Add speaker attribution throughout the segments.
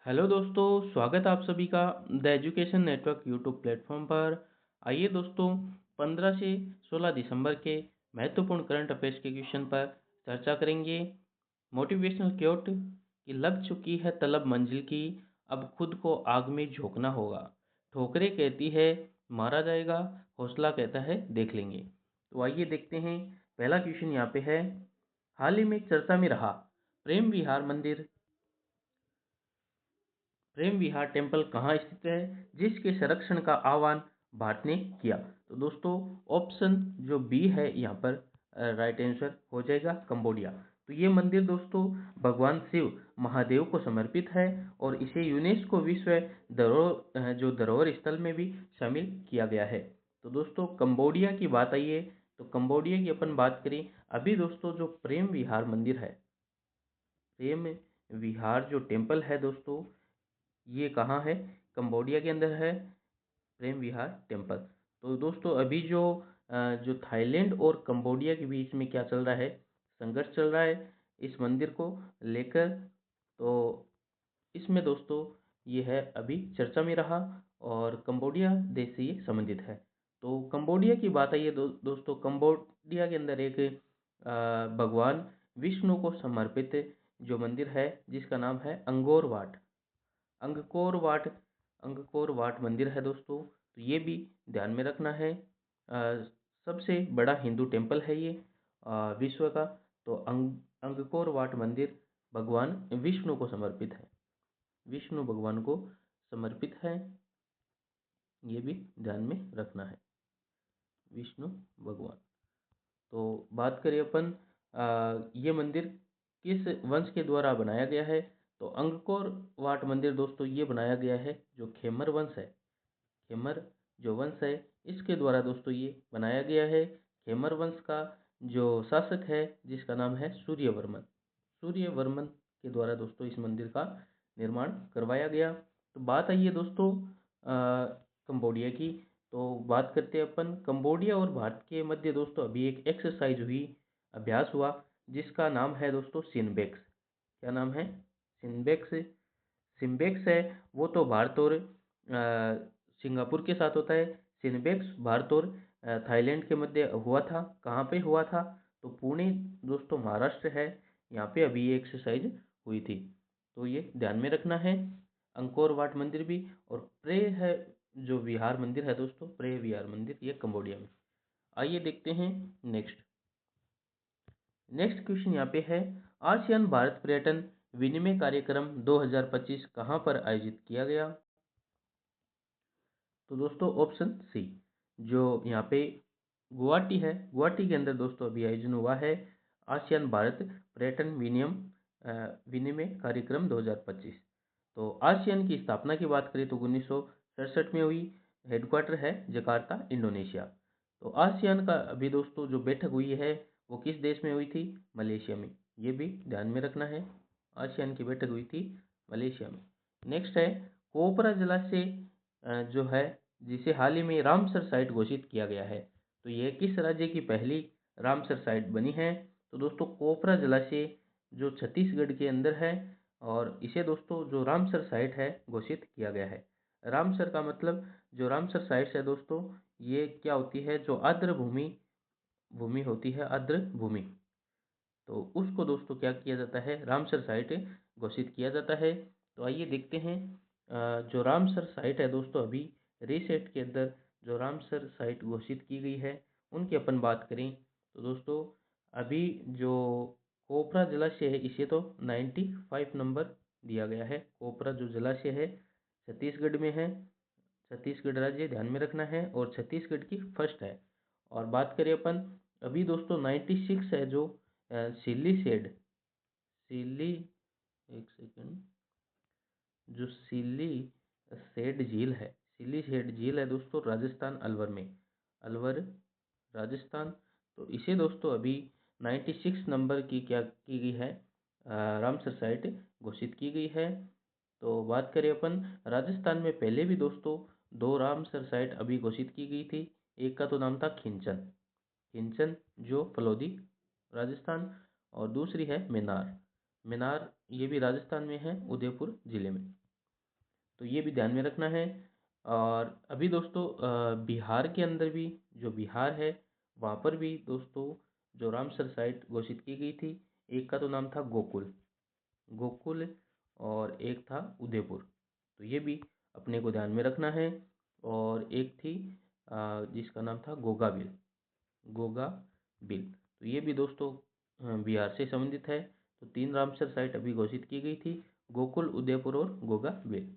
Speaker 1: Hello दोस्तों, स्वागत है आप सभी का the education network YouTube platform पर। आइए दोस्तों, 15 से 16 दिसंबर के महत्वपूर्ण करंट अफेयर्स के क्वेश्चन पर चर्चा करेंगे। मोटिवेशनल क्योट कि लग चुकी है तलब मंजिल की, अब खुद को आग में झोंकना होगा। ठोकरें कहती है मारा जाएगा, हौसला कहता है देख लेंगे। तो आइए देखते हैं। पहला क्वेश्चन यहाँ पे है, हाल ही में चर्चा में रहा प्रेम विहार मंदिर, प्रेम विहार टेम्पल कहाँ स्थित है, जिसके संरक्षण का आह्वान भारत ने किया। तो दोस्तों, ऑप्शन जो बी है यहाँ पर राइट आंसर हो जाएगा, कंबोडिया। तो ये मंदिर दोस्तों भगवान शिव महादेव को समर्पित है और इसे यूनेस्को विश्व धरोहर स्थल में भी शामिल किया गया है। तो दोस्तों, कंबोडिया की बात आई है, तो कंबोडिया की अपन बात करें। अभी दोस्तों जो प्रेम विहार मंदिर है, प्रेम विहार जो टेम्पल है दोस्तों, ये कहाँ है? कंबोडिया के अंदर है प्रेम विहार टेम्पल। तो दोस्तों अभी जो थाईलैंड और कंबोडिया के बीच में क्या चल रहा है, संघर्ष चल रहा है इस मंदिर को लेकर। तो इसमें दोस्तों ये है अभी चर्चा में रहा और कंबोडिया देश से ये संबंधित है। तो कंबोडिया की बात आई है दोस्तों, कंबोडिया के अंदर एक भगवान विष्णु को समर्पित जो मंदिर है जिसका नाम है अंगोर वाट, अंगकोर वाट, अंगकोर वाट मंदिर है दोस्तों। तो ये भी ध्यान में रखना है। सबसे बड़ा हिंदू टेम्पल है ये विश्व का। तो अंगकोर वाट मंदिर भगवान विष्णु को समर्पित है, विष्णु भगवान को समर्पित है, ये भी ध्यान में रखना है, विष्णु भगवान। तो बात करें अपन ये मंदिर किस वंश के द्वारा बनाया गया है, तो अंगकोर वाट मंदिर दोस्तों ये बनाया गया है जो खेमर वंश है, खेमर जो वंश है इसके द्वारा दोस्तों ये बनाया गया है। खेमर वंश का जो शासक है जिसका नाम है सूर्यवर्मन, सूर्यवर्मन के द्वारा दोस्तों इस मंदिर का निर्माण करवाया गया। तो बात आई है दोस्तों कंबोडिया की। तो बात करते हैं अपन कंबोडिया और भारत के मध्य दोस्तों अभी एक एक्सरसाइज हुई, अभ्यास हुआ, जिसका नाम है दोस्तों सिनबेक्स। क्या नाम है? सिनबेक्स। सिम्बेक्स है वो तो भारत और सिंगापुर के साथ होता है। सिनबेक्स भारत और थाईलैंड के मध्य हुआ था। कहाँ पे हुआ था? तो पुणे दोस्तों महाराष्ट्र है, यहाँ पे अभी ये एक्सरसाइज हुई थी। तो ये ध्यान में रखना है। अंकोर वाट मंदिर भी, और प्रे है जो विहार मंदिर है दोस्तों, प्रे विहार मंदिर ये कंबोडिया में। आइए देखते हैं नेक्स्ट। नेक्स्ट क्वेश्चन यहाँ पे है, आसियान भारत पर्यटन विनिमय कार्यक्रम 2025 कहाँ पर आयोजित किया गया? तो दोस्तों ऑप्शन सी, जो यहाँ पे गुवाहाटी है, गुवाहाटी के अंदर दोस्तों अभी आयोजन हुआ है आसियान भारत पर्यटन विनिमय कार्यक्रम 2025। तो आसियान की स्थापना की बात करें तो 1967 में हुई, हेडक्वार्टर है जकार्ता इंडोनेशिया। तो आसियान का अभी दोस्तों जो बैठक हुई है वो किस देश में हुई थी? मलेशिया में। ये भी ध्यान में रखना है, आसियान की बैठक हुई थी मलेशिया में। नेक्स्ट है कोपरा जलाशय जो है जिसे हाल ही में रामसर साइट घोषित किया गया है। तो यह किस राज्य की पहली रामसर साइट बनी है? तो दोस्तों कोपरा जलाशय जो छत्तीसगढ़ के अंदर है, और इसे दोस्तों जो रामसर साइट है घोषित किया गया है। रामसर का मतलब जो रामसर साइट है दोस्तों, ये क्या होती है? जो आर्द्र भूमि भूमि होती है, आर्द्र भूमि, तो उसको दोस्तों क्या किया जाता है? रामसर साइट घोषित किया जाता है। तो आइए देखते हैं जो रामसर साइट है दोस्तों, अभी रीसेट के अंदर जो रामसर साइट घोषित की गई है उनकी अपन बात करें तो दोस्तों अभी जो कोपरा जलाशय है इसे तो 95 नंबर दिया गया है। कोपरा जो जलाशय है छत्तीसगढ़ में है, छत्तीसगढ़ राज्य ध्यान में रखना है, और छत्तीसगढ़ की फर्स्ट है। और बात करें अपन अभी दोस्तों 96 है जो सिल्ली सेड, सिल्ली, एक सेकंड, जो सिल्ली सेड झील है, सिल्ली सेड झील है दोस्तों राजस्थान अलवर में, अलवर राजस्थान। तो इसे दोस्तों अभी 96 नंबर की क्या की गई है? रामसर साइट घोषित की गई है। तो बात करें अपन राजस्थान में पहले भी दोस्तों दो रामसर साइट अभी घोषित की गई थी। एक का तो नाम था खिंचन, खिंचन जो फलोदी राजस्थान, और दूसरी है मेनार, मेनार ये भी राजस्थान में है, उदयपुर जिले में। तो ये भी ध्यान में रखना है। और अभी दोस्तों बिहार के अंदर भी, जो बिहार है वहाँ पर भी दोस्तों जो रामसर साइट घोषित की गई थी, एक का तो नाम था गोकुल, गोकुल, और एक था उदयपुर। तो ये भी अपने को ध्यान में रखना है। और एक थी जिसका नाम था गोगा बिल, गोगा बिल। तो ये भी दोस्तों बिहार से संबंधित है। तो 3 रामसर साइट अभी घोषित की गई थी, गोकुल, उदयपुर और गोगा बिल।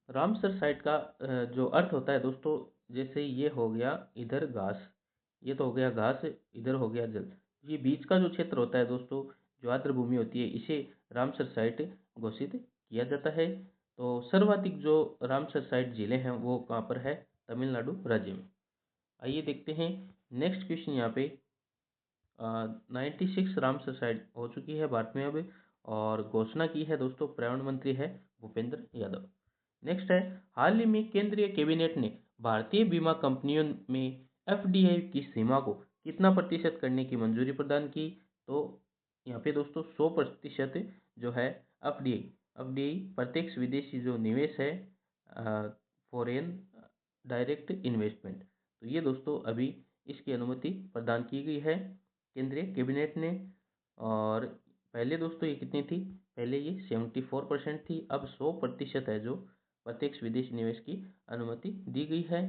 Speaker 1: रामसर साइट का जो अर्थ होता है दोस्तों, जैसे ये हो गया इधर घास, ये तो हो गया घास, इधर हो गया जल, ये बीच का जो क्षेत्र होता है दोस्तों, जो आर्द्र भूमि होती है, इसे रामसर साइट घोषित किया जाता है। तो सर्वाधिक जो रामसर साइट जिले हैं वो कहाँ पर है? तमिलनाडु राज्य में। आइए देखते हैं नेक्स्ट क्वेश्चन। यहाँ पे 96 रामसर साइट हो चुकी है भारत में अब, और घोषणा की है दोस्तों, पर्यावरण मंत्री है भूपेंद्र यादव। नेक्स्ट है, हाल ही में केंद्रीय कैबिनेट ने भारतीय बीमा कंपनियों में एफडीआई की सीमा को कितना प्रतिशत करने की मंजूरी प्रदान की? तो यहाँ पे दोस्तों 100% जो है एफडीआई, एफडीआई प्रत्यक्ष विदेशी जो निवेश है, फॉरेन डायरेक्ट इन्वेस्टमेंट, तो ये दोस्तों अभी इसकी अनुमति प्रदान की गई है केंद्रीय कैबिनेट ने। और पहले दोस्तों ये कितनी थी? पहले ये 74% थी, अब 100% है जो प्रत्यक्ष विदेशी निवेश की अनुमति दी गई है।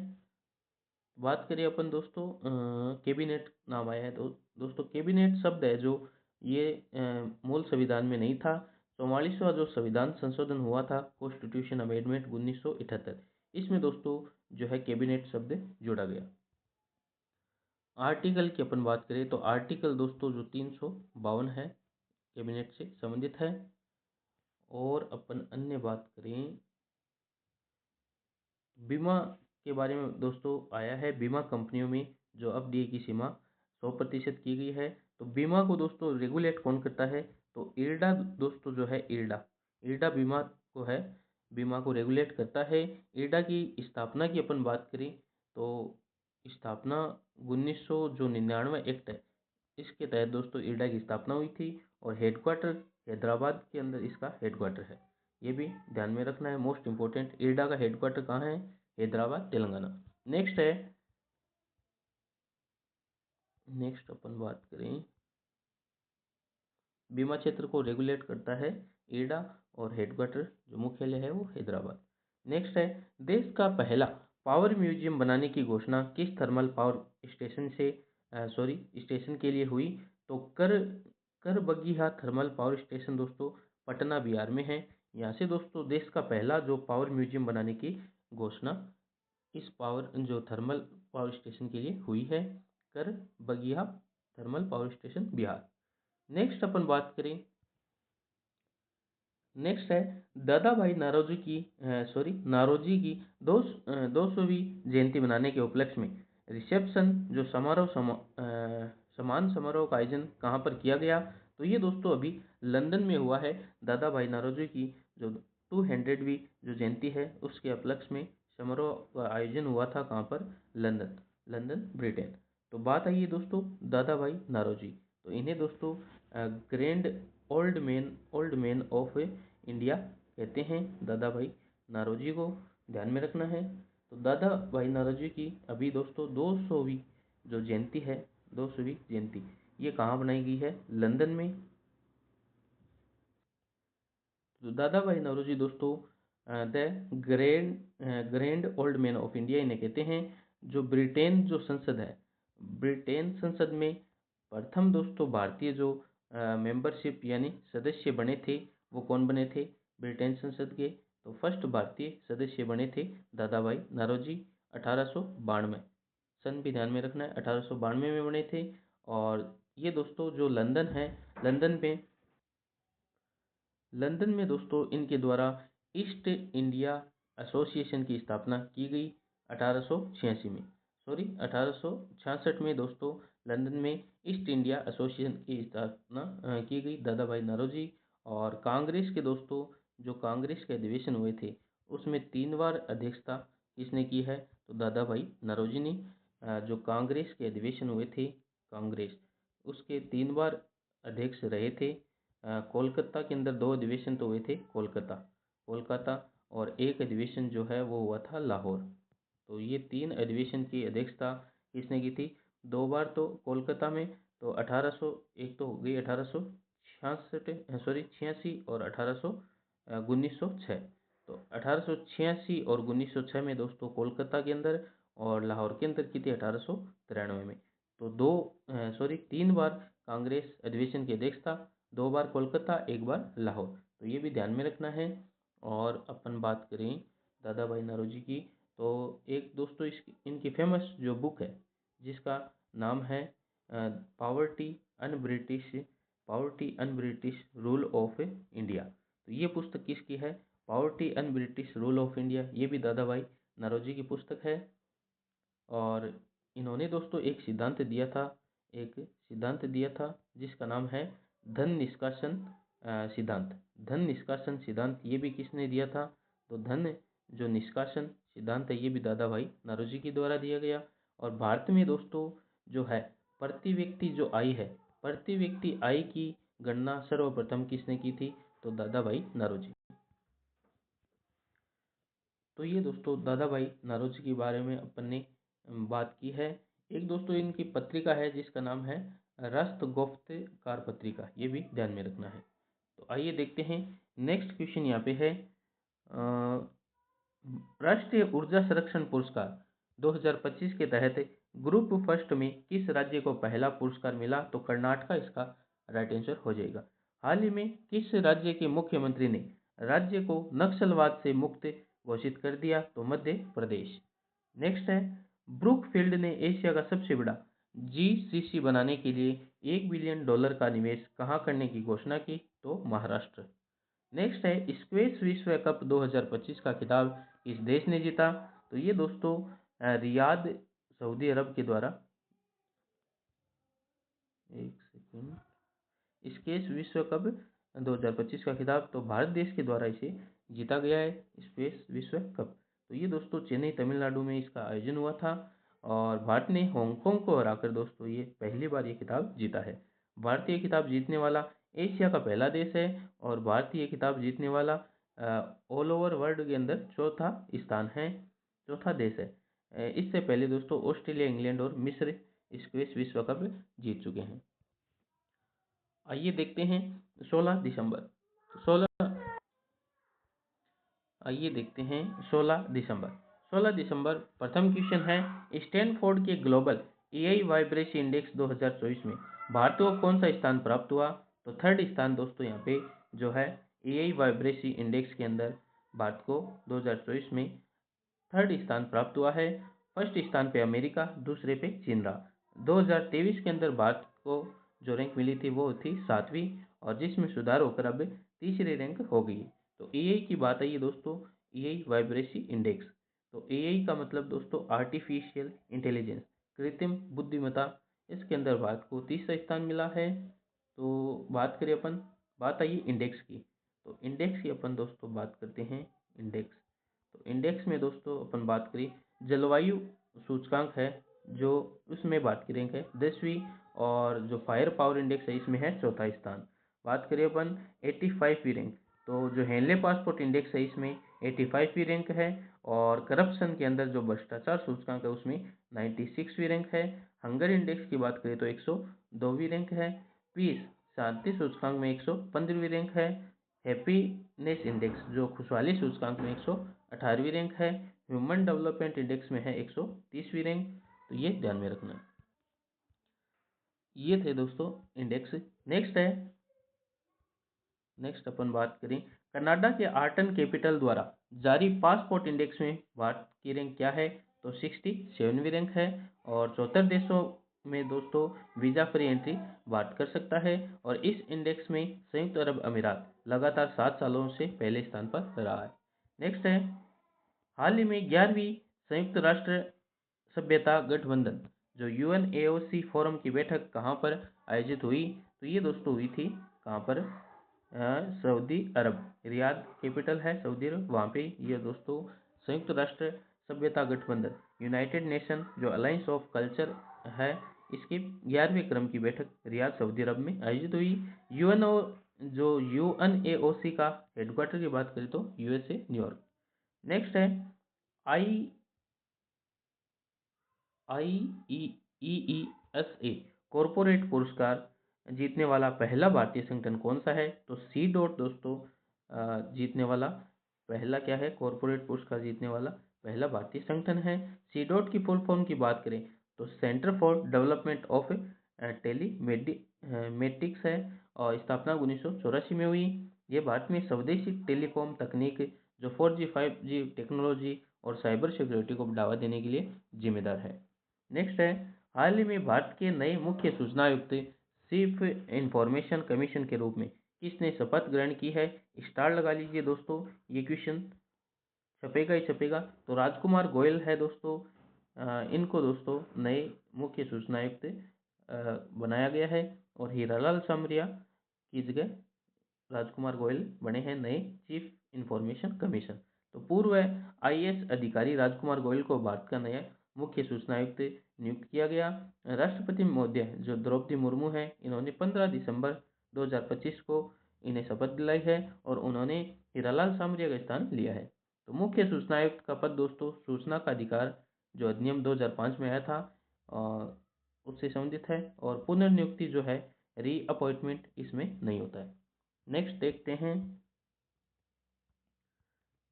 Speaker 1: बात करें अपन दोस्तों कैबिनेट नाम आया है, तो दोस्तों कैबिनेट शब्द है जो ये मूल संविधान में नहीं था। 44वां जो संविधान संशोधन हुआ था, कॉन्स्टिट्यूशन अमेंडमेंट 1978, इसमें दोस्तों जो है कैबिनेट शब्द जोड़ा गया। आर्टिकल की अपन बात करें तो आर्टिकल दोस्तों जो 352 है कैबिनेट से संबंधित है। और अपन अन्य बात करें, बीमा के बारे में दोस्तों आया है, बीमा कंपनियों में जो अब डी की सीमा 100% की गई है। तो बीमा को दोस्तों रेगुलेट कौन करता है? तो इरडा दोस्तों जो है, इरडा, इरडा बीमा को है, बीमा को रेगुलेट करता है। इरडा की स्थापना की अपन बात करें तो स्थापना 1999 एक्ट है, इसके तहत दोस्तों इरडा की स्थापना हुई थी। और हेडक्वार्टर हैदराबाद के अंदर इसका हेडक्वार्टर है, ये भी ध्यान में रखना है, मोस्ट इंपॉर्टेंट। इरडा का हेडक्वार्टर कहाँ है? हैदराबाद, तेलंगाना। नेक्स्ट है, नेक्स्ट अपन बात करें, बीमा क्षेत्र को रेगुलेट करता है इरडा, और हेडक्वार्टर जो मुख्यालय है वो हैदराबाद। नेक्स्ट है, देश का पहला पावर म्यूजियम बनाने की घोषणा किस थर्मल पावर स्टेशन से सॉरी स्टेशन के लिए हुई? तो करबगीहा थर्मल पावर स्टेशन दोस्तों पटना बिहार में है। यहाँ से दोस्तों देश का पहला जो पावर म्यूजियम बनाने की घोषणा इस पावर जो थर्मल पावर स्टेशन के लिए हुई है, Karbigahiya thermal power station Bihar. Next अपन बात करें, नेक्स्ट है दादा भाई नारोजी की नारोजी की 200वीं जयंती मनाने के उपलक्ष्य में रिसेप्शन जो समान समारोह का आयोजन कहाँ पर किया गया? तो ये दोस्तों अभी लंदन में हुआ है। दादा भाई नारोजी की जो 200वीं जो जयंती है उसके उपलक्ष्य में समारोह का आयोजन हुआ था, कहाँ पर? London, London Britain. तो बात आई है दोस्तों दादा भाई नारोजी, तो इन्हें दोस्तों grand old man of India कहते हैं, दादा भाई नारोजी को ध्यान में रखना है। तो दादा भाई नारोजी की अभी दोस्तों 200वीं जो जयंती है, 200वीं जयंती, ये कहाँ बनाई गई है? लंदन में। तो दादा भाई नौरोजी दोस्तों the grand old man of India इन्हें कहते हैं। जो ब्रिटेन जो संसद है, ब्रिटेन संसद में प्रथम दोस्तों भारतीय जो मेंबरशिप यानी सदस्य बने थे, वो कौन बने थे ब्रिटेन संसद के? तो फर्स्ट भारतीय सदस्य बने थे दादा भाई नौरोजी 1892, सन भी ध्यान में रखना है, 1892 में बने थे। और ये दोस्तों जो लंदन है, लंदन में लंदन में दोस्तों इनके द्वारा ईस्ट इंडिया एसोसिएशन की स्थापना की गई 1886 में, 1866 में दोस्तों लंदन में ईस्ट इंडिया एसोसिएशन की स्थापना की गई दादा भाई नौरोजी। और कांग्रेस के दोस्तों जो कांग्रेस के अधिवेशन हुए थे उसमें 3 बार अध्यक्षता किसने की है? तो दादा भाई नौरोजी ने। जो कांग्रेस के अधिवेशन हुए थे, कांग्रेस उसके 3 बार अध्यक्ष रहे थे कोलकाता के अंदर 2 अधिवेशन तो हुए थे कोलकाता, और एक अधिवेशन जो है वो हुआ था लाहौर। तो ये 3 अधिवेशन की अध्यक्षता किसने की थी? 2 बार तो कोलकाता में, तो 1800, एक तो हो गई 1866, सॉरी 86, और 1906। तो 1886 और 1906 में दोस्तों कोलकाता के अंदर, और लाहौर के अंदर की थी 1893 में। तो 3 बार कांग्रेस अधिवेशन की अध्यक्षता, 2 बार कोलकाता, 1 बार लाहौर। तो ये भी ध्यान में रखना है। और अपन बात करें दादा भाई नौरोजी की, तो एक दोस्तों इनकी फेमस जो बुक है जिसका नाम है poverty un British rule of India. तो ये पुस्तक किसकी है? Poverty un British rule of India. ये भी दादा भाई नौरोजी की पुस्तक है। और इन्होंने दोस्तों एक सिद्धांत दिया था जिसका नाम है धन निष्कासन सिद्धांत। धन निष्कासन सिद्धांत ये भी किसने दिया था? तो धन जो निष्कासन सिद्धांत है ये भी दादा भाई नौरोजी के द्वारा दिया गया। और भारत में दोस्तों जो है प्रति व्यक्ति आय की गणना सर्वप्रथम किसने की थी? तो दादा भाई नौरोजी। तो ये दोस्तों दादा भाई नौरोजी के बारे में अपन ने बात की है। एक दोस्तों इनकी पत्रिका है जिसका नाम है राष्ट्रगोप्तकार पत्रिका, ये भी ध्यान में रखना है। तो आइए देखते हैं नेक्स्ट क्वेश्चन यहाँ पे है राष्ट्रीय ऊर्जा संरक्षण पुरस्कार 2025 के तहत ग्रुप फर्स्ट में किस राज्य को पहला पुरस्कार मिला? तो कर्नाटका इसका राइट आंसर हो जाएगा। हाल ही में किस राज्य के मुख्यमंत्री ने राज्य को नक्सलवाद से मुक्त घोषित कर दिया? तो मध्य प्रदेश। नेक्स्ट है ब्रुकफील्ड ने एशिया का सबसे बड़ा जीसीसी बनाने के लिए $1 बिलियन का निवेश कहाँ करने की घोषणा की? तो महाराष्ट्र। नेक्स्ट है स्क्वैश विश्व कप 2025 का खिताब किस देश ने जीता? तो ये दोस्तों रियाद सऊदी अरब के द्वारा, एक सेकेंड, स्क्वैश विश्व कप 2025 का खिताब तो भारत देश के द्वारा इसे जीता गया है, स्क्वैश विश्व कप। तो ये दोस्तों चेन्नई तमिलनाडु में इसका आयोजन हुआ था, और भारत ने हांगकांग को हराकर दोस्तों ये पहली बार ये खिताब जीता है। भारतीय खिताब जीतने वाला एशिया का पहला देश है, और भारतीय खिताब जीतने वाला ऑल ओवर वर्ल्ड के अंदर चौथा देश है। इससे पहले दोस्तों ऑस्ट्रेलिया, इंग्लैंड और मिस्र स्क्वैश विश्व कप जीत चुके हैं। आइए देखते हैं 16 दिसंबर 16 आइए देखते हैं 16 दिसंबर प्रथम क्वेश्चन है स्टैनफोर्ड के ग्लोबल एआई वाइब्रेसी इंडेक्स 2024 में भारत को कौन सा स्थान प्राप्त हुआ? तो थर्ड स्थान दोस्तों यहाँ पे जो है एआई वाइब्रेसी इंडेक्स के अंदर भारत को 2024 में थर्ड स्थान प्राप्त हुआ है। फर्स्ट स्थान पे अमेरिका, दूसरे पे चीन रहा। 2023 के अंदर भारत को जो रैंक मिली थी वो थी 7वीं, और जिसमें सुधार होकर अब तीसरी रैंक हो गई। तो एआई की बात आई है दोस्तों, एआई वाइब्रेसी इंडेक्स। तो एआई का मतलब दोस्तों आर्टिफिशियल इंटेलिजेंस, कृत्रिम बुद्धिमत्ता। इसके अंदर भारत को तीसरा स्थान मिला है। तो बात आई इंडेक्स की। तो इंडेक्स की अपन दोस्तों बात करते हैं इंडेक्स। तो इंडेक्स में दोस्तों अपन बात करें जलवायु सूचकांक है जो उसमें बात की रैंक है 10वीं, और जो फायर पावर इंडेक्स है इसमें है चौथा स्थान। बात करें अपन 85वीं रैंक, तो जो हेनले पासपोर्ट इंडेक्स है इसमें 85वीं रैंक है। और करप्शन के अंदर जो भ्रष्टाचार सूचकांक है उसमें 96वीं रैंक है। हंगर इंडेक्स की बात करें तो 102वीं रैंक है। पीस शांति सूचकांक में 115वीं रैंक है। हैप्पीनेस इंडेक्स जो खुशहाली सूचकांक में 118वीं रैंक है। ह्यूमन डेवलपमेंट इंडेक्स में है 130वीं रैंक। तो ये ध्यान में रखना। ये थे दोस्तों इंडेक्स। नेक्स्ट अपन बात करें कनाडा के आर्टन कैपिटल द्वारा जारी पासपोर्ट इंडेक्स में भारत की रैंक क्या है? तो 67वीं रैंक है। और 74 देशों में दोस्तों वीजा फ्री एंट्री भारत कर सकता है। और इस इंडेक्स में संयुक्त अरब अमीरात लगातार 7 सालों से पहले स्थान पर रहा है। नेक्स्ट है हाल ही में 11वीं संयुक्त राष्ट्र सभ्यता गठबंधन जो यूएनएओसी फोरम की बैठक कहाँ पर आयोजित हुई? तो ये दोस्तों हुई थी कहाँ पर? सऊदी अरब, रियाद कैपिटल है सऊदी अरब, वहाँ पे ये दोस्तों संयुक्त राष्ट्र सभ्यता गठबंधन यूनाइटेड नेशन जो अलायंस ऑफ कल्चर है इसके 11वें क्रम की बैठक रियाद सऊदी अरब में आयोजित हुई। जो UNAOC का हेडक्वार्टर की बात करें तो USA न्यूयॉर्क। नेक्स्ट है आई IEESA कॉरपोरेट पुरस्कार जीतने वाला पहला भारतीय संगठन कौन सा है? तो सी डॉट दोस्तों जीतने वाला पहला क्या है? कॉरपोरेट पुरस्कार जीतने वाला पहला भारतीय संगठन है। सी डॉट की फुल फॉर्म की बात करें तो centre for development of telematics है और स्थापना 1984 में हुई। ये भारत में स्वदेशी टेलीकॉम तकनीक जो 4G 5G टेक्नोलॉजी और साइबर सिक्योरिटी को बढ़ावा देने के लिए जिम्मेदार है। नेक्स्ट है हाल ही में भारत के नए मुख्य सूचना आयुक्त चीफ इंफॉर्मेशन कमीशन के रूप में किसने शपथ ग्रहण की है? स्टार लगा लीजिए दोस्तों, ये क्वेश्चन छपेगा ही छपेगा। तो राजकुमार गोयल है दोस्तों। इनको दोस्तों नए मुख्य सूचना आयुक्त बनाया गया है और हीरालाल सामरिया की जगह राजकुमार गोयल बने हैं नए चीफ इंफॉर्मेशन कमीशन। तो पूर्व IAS अधिकारी राजकुमार गोयल को भारत का नया मुख्य सूचना आयुक्त नियुक्त किया गया। राष्ट्रपति महोदय जो द्रौपदी मुर्मू हैं, इन्होंने 15 दिसंबर 2025 को इन्हें शपथ दिलाई है और उन्होंने हीरालाल सामरिया का स्थान लिया है। तो मुख्य सूचना आयुक्त का पद दोस्तों सूचना का अधिकार जो अधिनियम 2005 में आया था उससे संबंधित है और पुनर्नियुक्ति जो है रीअपॉइंटमेंट इसमें नहीं होता है। नेक्स्ट देखते हैं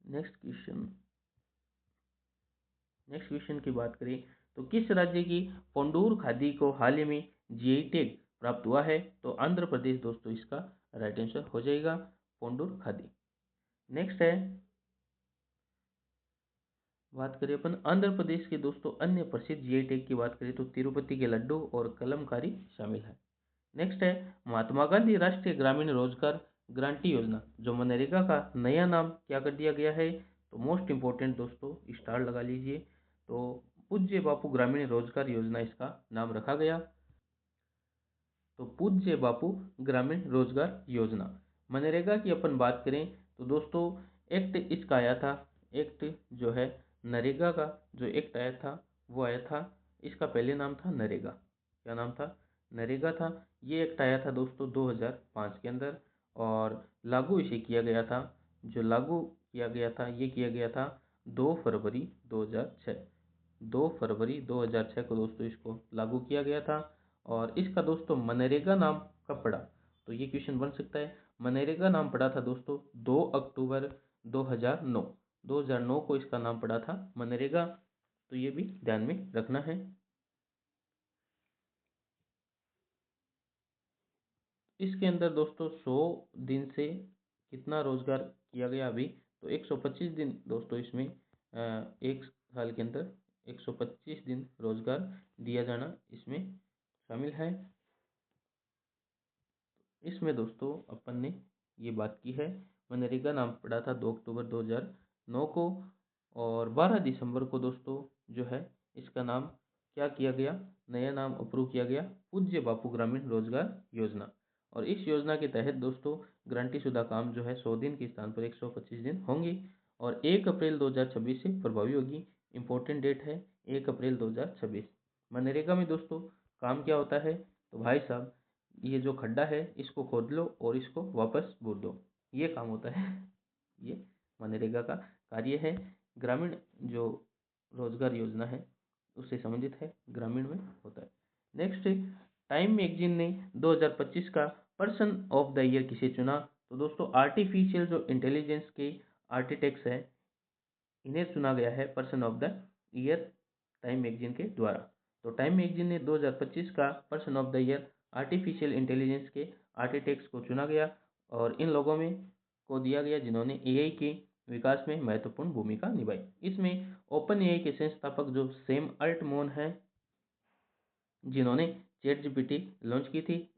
Speaker 1: नेक्स्ट क्वेश्चन। नेक्स्ट क्वेश्चन की बात करें तो किस राज्य की पोंडूर खादी को हाल ही में GI टैग प्राप्त हुआ है? तो आंध्र प्रदेश दोस्तों इसका राइट आंसर हो जाएगा पोंडूर खादी। नेक्स्ट है बात करें अपन आंध्र प्रदेश के दोस्तों अन्य प्रसिद्ध GI टैग की बात करें तो तिरुपति के लड्डू और कलमकारी शामिल है। नेक्स्ट है महात्मा गांधी राष्ट्रीय ग्रामीण रोजगार गारंटी योजना जो मनरेगा का नया नाम क्या कर दिया गया है? तो मोस्ट इंपोर्टेंट दोस्तों स्टार लगा लीजिए। तो पूज्य बापू ग्रामीण रोजगार योजना इसका नाम रखा गया। तो पूज्य बापू ग्रामीण रोजगार योजना। मनरेगा की अपन बात करें तो दोस्तों एक्ट इसका आया था। एक्ट जो है नरेगा का जो एक्ट आया था वो आया था, इसका पहले नाम था नरेगा। क्या नाम था? नरेगा था। ये एक्ट आया था दोस्तों 2005 के अंदर और लागू इसे किया गया था। जो लागू किया गया था ये किया गया था 2 फरवरी 2006। 2 फरवरी 2006 को दोस्तों इसको लागू किया गया था। और इसका दोस्तों मनरेगा नाम कब पड़ा? तो ये क्वेश्चन बन सकता है। मनरेगा नाम पड़ा था दोस्तों 2 अक्टूबर 2009। 2009 को इसका नाम पड़ा था मनरेगा। तो ये भी ध्यान में रखना है। इसके अंदर दोस्तों 100 दिन से कितना रोजगार किया गया अभी? तो 125 दिन दोस्तों इसमें एक साल के अंदर 125 दिन रोजगार दिया जाना इसमें शामिल है। इसमें दोस्तों अपन ने ये बात की है। मनरेगा नाम पड़ा था 2 अक्टूबर 2009 को और 12 दिसंबर को दोस्तों जो है इसका नाम क्या किया गया? नया नाम अप्रूव किया गया पूज्य बापू ग्रामीण रोजगार योजना। और इस योजना के तहत दोस्तों गारंटी शुदा काम जो है 100 दिन के स्थान पर 125 दिन होंगे और 1 अप्रैल 2026 से प्रभावी होगी। इंपॉर्टेंट डेट है 1 अप्रैल 2026। मनरेगा में दोस्तों काम क्या होता है? तो भाई साहब ये जो खड्डा है इसको खोद लो और इसको वापस बूर दो, ये काम होता है। ये मनरेगा का कार्य है। ग्रामीण जो रोजगार योजना है उससे संबंधित है, ग्रामीण में होता है। नेक्स्ट टाइम मैगजीन ने 2025 का पर्सन ऑफ द ईयर किसे चुना? तो दोस्तों आर्टिफिशियल जो इंटेलिजेंस के आर्किटेक्ट्स है इन्हें चुना गया है person of the year time magazine के द्वारा। तो टाइम मैगजीन ने 2025 का person of the year artificial intelligence के आर्किटेक्ट्स को चुना गया और इन लोगों में को दिया गया जिन्होंने AI के विकास में महत्वपूर्ण भूमिका निभाई। इसमें ओपन AI के संस्थापक जो सैम अल्टमैन हैं जिन्होंने चैट जीपीटी लॉन्च की थी।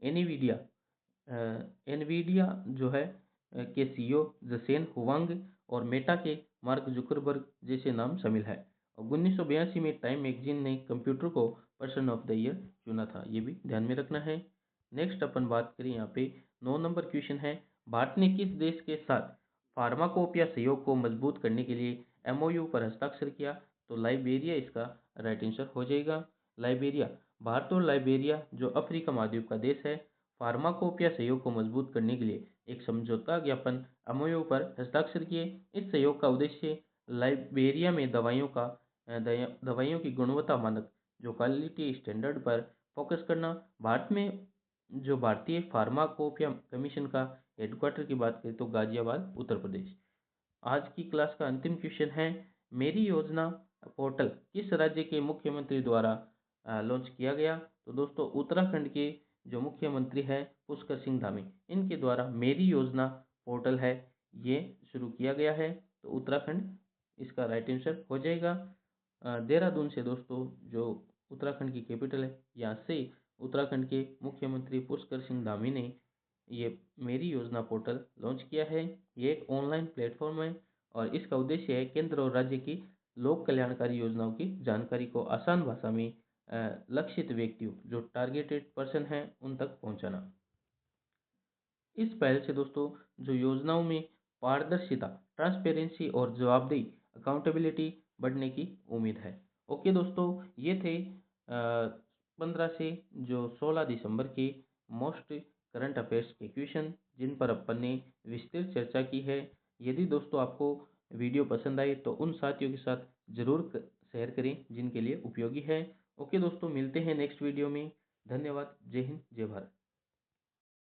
Speaker 1: एनवीडिया जो है के CEO जसेन हुआंग और मेटा के मार्क जुकरबर्ग जैसे नाम शामिल है। और 1982 में टाइम मैगजीन ने कंप्यूटर को पर्सन ऑफ द ईयर चुना था, ये भी ध्यान में रखना है। नेक्स्ट अपन बात करें यहाँ पे 9 नंबर क्वेश्चन है भारत ने किस देश के साथ फार्माकोपिया सहयोग को मजबूत करने के लिए MOU पर हस्ताक्षर किया? तो लाइबेरिया इसका राइट आंसर हो जाएगा। लाइबेरिया भारत और लाइबेरिया जो अफ्रीका महाद्वीप का देश है फार्माकोपिया सहयोग को मजबूत करने के लिए एक समझौता ज्ञापन एमओयू पर हस्ताक्षर किए। इस सहयोग का उद्देश्य लाइबेरिया में दवाइयों की गुणवत्ता मानक जो क्वालिटी स्टैंडर्ड पर फोकस करना। भारत में जो भारतीय फार्माकोपिया कमीशन का हेडक्वार्टर की बात करें तो गाजियाबाद उत्तर प्रदेश। आज की क्लास का अंतिम क्वेश्चन है, मेरी योजना पोर्टल किस राज्य के मुख्यमंत्री द्वारा लॉन्च किया गया? तो दोस्तों उत्तराखंड के जो मुख्यमंत्री है पुष्कर सिंह धामी, इनके द्वारा मेरी योजना पोर्टल है ये शुरू किया गया है। तो उत्तराखंड इसका राइट आंसर हो जाएगा। देहरादून से दोस्तों जो उत्तराखंड की कैपिटल है, यहाँ से उत्तराखंड के मुख्यमंत्री पुष्कर सिंह धामी ने ये मेरी योजना पोर्टल लॉन्च किया है। ये एक ऑनलाइन प्लेटफॉर्म है और इसका उद्देश्य है केंद्र और राज्य की लोक कल्याणकारी योजनाओं की जानकारी को आसान भाषा में लक्षित व्यक्तियों जो टारगेटेड पर्सन हैं उन तक पहुंचाना। इस पहल से दोस्तों जो योजनाओं में पारदर्शिता, ट्रांसपेरेंसी और जवाबदेही, अकाउंटेबिलिटी बढ़ने की उम्मीद है। ओके दोस्तों, ये थे 15 से जो 16 दिसंबर के मोस्ट करंट अफेयर्स के क्वेश्चन जिन पर अपन ने विस्तृत चर्चा की है। यदि दोस्तों आपको वीडियो पसंद आए तो उन साथियों के साथ ज़रूर शेयर करें जिनके लिए उपयोगी है। ओके दोस्तों, मिलते हैं नेक्स्ट वीडियो में। धन्यवाद। जय हिंद, जय भारत।